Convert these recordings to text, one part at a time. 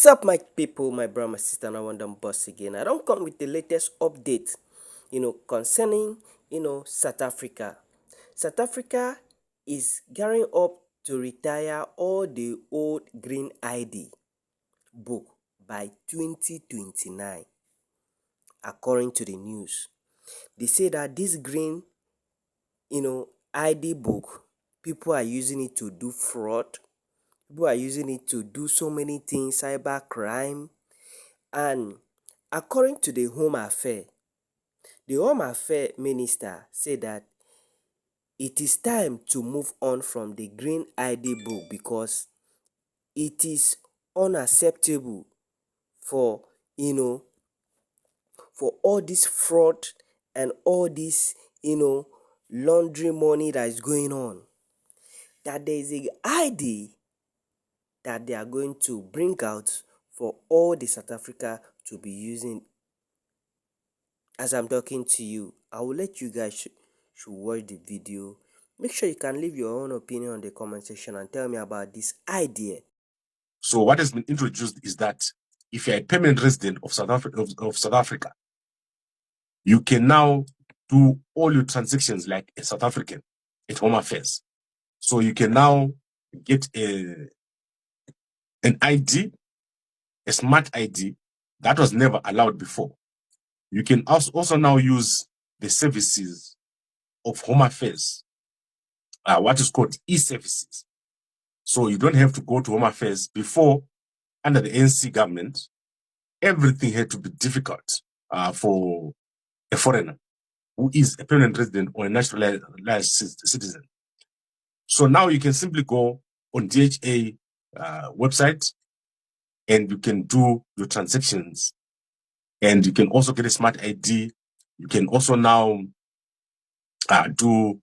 What's up, my people, my brother, my sister, and I want them boss again. I don't come with the latest update, concerning, South Africa. South Africa is gearing up to retire all the old green ID book by 2029, according to the news. They say that this green, ID book, people are using it to do fraud. People are using it to do so many things, cyber crime. And according to the Home Affairs Minister said that it is time to move on from the Green ID book because it is unacceptable for for all this fraud and all this laundry money that is going on. That there is a ID that they are going to bring out for all the South Africa to be using. As I'm talking to you, I will let you guys should watch the video. Make sure you can leave your own opinion on the comment section and tell me about this idea. So what has been introduced is that if you're a permanent resident of South Africa, you can now do all your transactions like a South African at Home Affairs. So you can now get an ID, a smart ID that was never allowed before. You can also now use the services of Home Affairs, what is called e-services. So you don't have to go to Home Affairs. Before, under the ANC government, everything had to be difficult for a foreigner who is a permanent resident or a naturalized citizen. So now you can simply go on DHA website and you can do your transactions, and you can also get a smart ID. You can also now do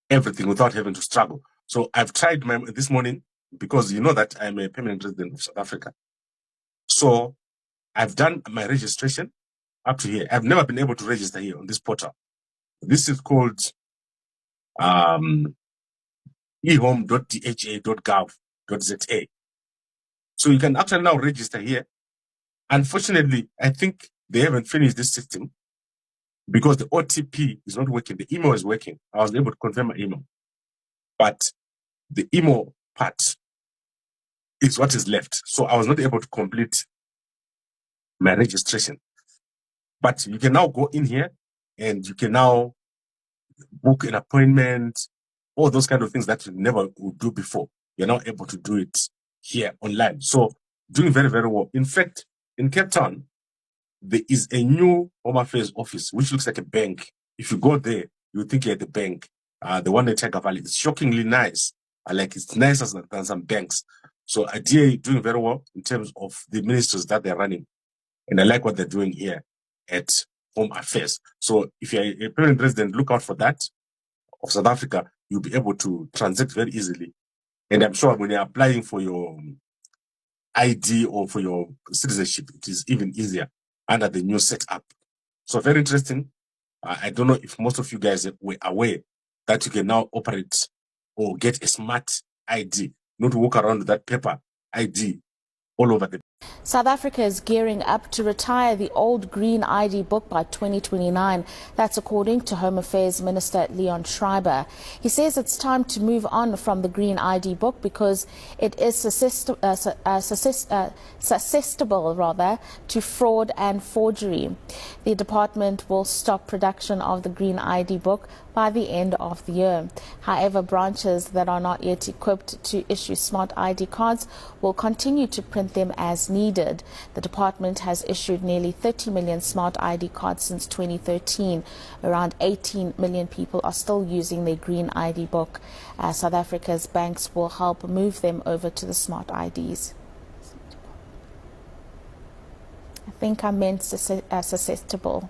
everything without having to struggle. So I've tried this morning, because you know that I'm a permanent resident of South Africa. So I've done my registration up to here. I've never been able to register here on this portal. This is called ehome.dha.gov.za. So you can actually now register here. Unfortunately, I think they haven't finished this system because the OTP is not working. The email is working. I was able to confirm my email, but the email part is what is left. So I was not able to complete my registration. But you can now go in here and you can now book an appointment, all those kind of things that you never would do before. You're now able to do it here online. So doing very, very well. In fact, in Cape Town, there is a new Home Affairs office, which looks like a bank. If you go there, you think you're at the bank. The one in Tiger Valley. It's shockingly nice. It's nicer than some banks. So IDEA doing very well in terms of the ministries that they're running. And I like what they're doing here at Home Affairs. So if you're a permanent resident, look out for that of South Africa. You'll be able to transact very easily. And I'm sure when you're applying for your ID or for your citizenship, it is even easier under the new setup. So very interesting. I don't know if most of you guys were aware that you can now operate or get a smart ID, not walk around with that paper ID all over the. South Africa is gearing up to retire the old green ID book by 2029. That's according to Home Affairs Minister Leon Schreiber. He says it's time to move on from the green ID book because it is susceptible to fraud and forgery. The department will stop production of the green ID book by the end of the year. However, branches that are not yet equipped to issue smart ID cards will continue to print them as needed. The department has issued nearly 30 million smart ID cards since 2013. Around 18 million people are still using their green ID book. South Africa's banks will help move them over to the smart IDs. I think I meant susceptible.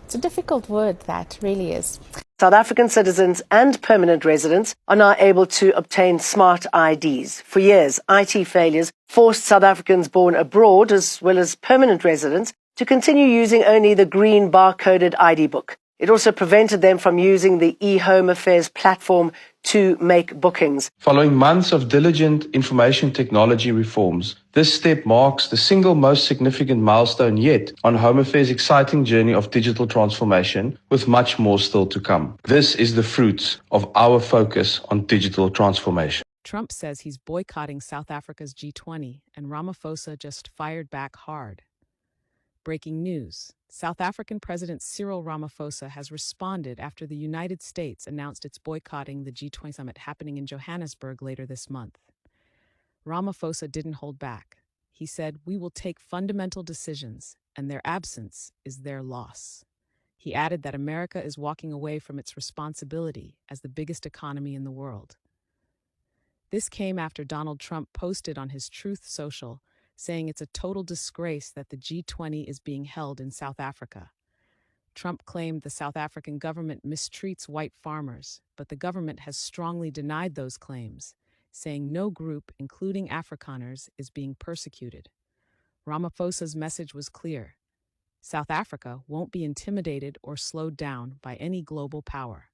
It's a difficult word, that really is. South African citizens and permanent residents are now able to obtain smart IDs. For years, IT failures forced South Africans born abroad, as well as permanent residents, to continue using only the green barcoded ID book. It also prevented them from using the eHome Affairs platform to make bookings. Following months of diligent information technology reforms, this step marks the single most significant milestone yet on Home Affairs' exciting journey of digital transformation, with much more still to come. This is the fruits of our focus on digital transformation. Trump says he's boycotting South Africa's G20, and Ramaphosa just fired back hard. Breaking news. South African President Cyril Ramaphosa has responded after the United States announced it's boycotting the G20 summit happening in Johannesburg later this month. Ramaphosa didn't hold back. He said, "We will take fundamental decisions, and their absence is their loss." He added that America is walking away from its responsibility as the biggest economy in the world. This came after Donald Trump posted on his Truth Social, saying it's a total disgrace that the G20 is being held in South Africa. Trump claimed the South African government mistreats white farmers, but the government has strongly denied those claims, saying no group, including Afrikaners, is being persecuted. Ramaphosa's message was clear. South Africa won't be intimidated or slowed down by any global power.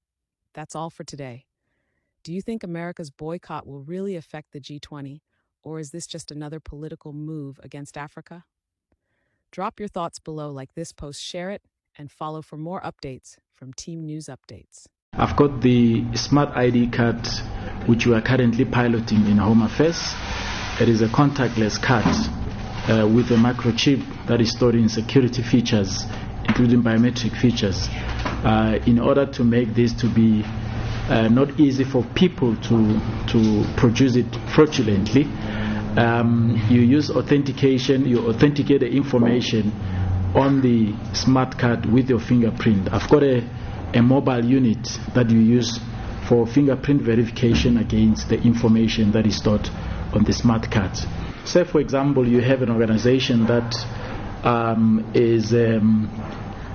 That's all for today. Do you think America's boycott will really affect the G20, or is this just another political move against Africa? Drop your thoughts below, like this post, share it, and follow for more updates from Team News Updates. I've got the Smart ID card, which we are currently piloting in Home Affairs. It is a contactless card with a microchip that is storing security features, including biometric features, in order to make this to be not easy for people to produce it fraudulently. You use authentication, you authenticate the information on the smart card with your fingerprint. I've got a mobile unit that you use for fingerprint verification against the information that is stored on the smart card. Say, for example, you have an organization that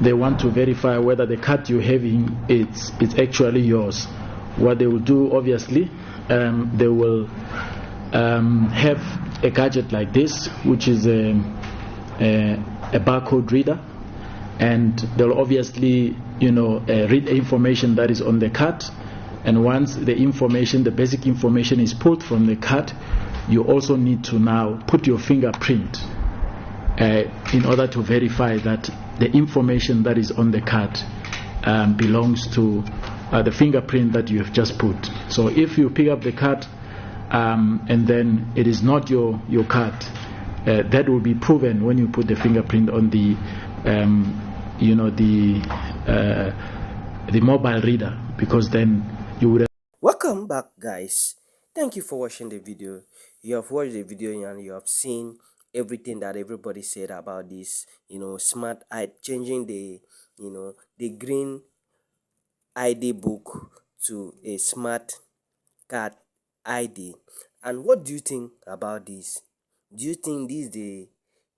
they want to verify whether the card you're having it's actually yours. What they will do, obviously, they will have a gadget like this, which is a barcode reader, and they'll obviously, read the information that is on the card. And once the information, the basic information, is pulled from the card, you also need to now put your fingerprint in order to verify that the information that is on the card belongs to the fingerprint that you have just put. So if you pick up the card and then it is not your card, that will be proven when you put the fingerprint on the mobile reader, because then you would have. Welcome back, guys. Thank you for watching the video. You have watched the video and you have seen everything that everybody said about this, smart ID, changing the green ID book to a smart card ID. And what do you think about this? Do you think this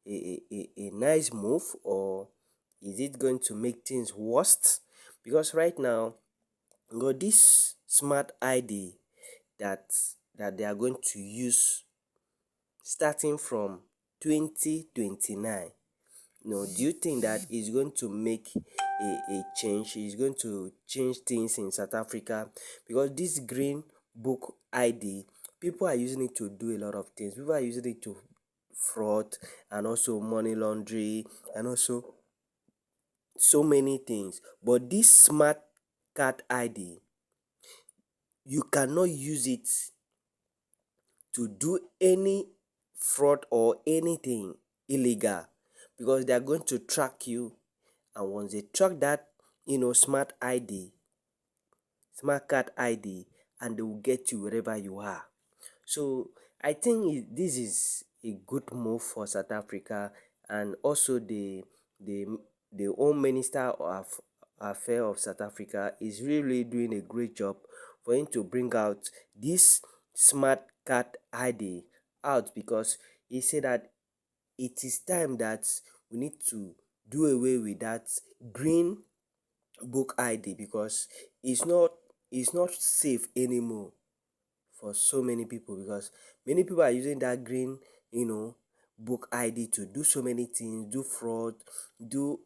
is a nice move, or is it going to make things worse? Because right now, got this smart ID that they are going to use starting from 2029. Do you think that is going to make a change? Is going to change things in South Africa? Because this green book ID, people are using it to do a lot of things. People are using it to fraud and also money laundering and also so many things. But this smart card ID, you cannot use it to do any fraud or anything illegal, because they are going to track you. And once they track that smart card ID, and they will get you wherever you are. So I think this is a good move for South Africa, and also the Home Minister of Affairs of South Africa is really doing a great job for him to bring out this smart card ID out, because he said that it is time that we need to do away with that green book ID, because it's not safe anymore for so many people, because many people are using that green book ID to do so many things, do fraud, do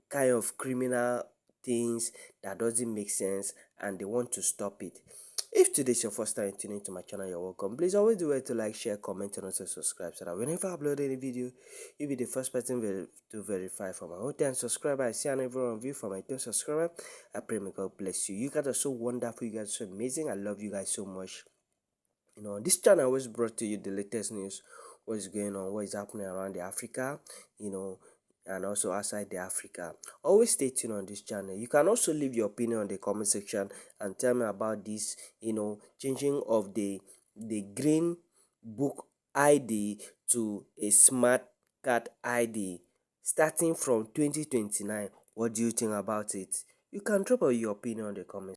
kind of criminal things that doesn't make sense and they want to stop it. If today is your first time tuning to my channel, you're welcome. Please always do it to like, share, comment, and also subscribe so that whenever I upload any video, you'll be the first person to verify. For my whole 10 subscriber, I see an every one of you. For my 10 subscriber, I pray may God bless you. You guys are so wonderful. You guys are so amazing. I love you guys so much. This channel always brought to you the latest news, what is going on, what is happening around the Africa, and also outside the Africa. Always stay tuned on this channel. You can also leave your opinion on the comment section and tell me about this, changing of the green book ID to a smart card ID starting from 2029. What do you think about it? You can drop your opinion on the comment.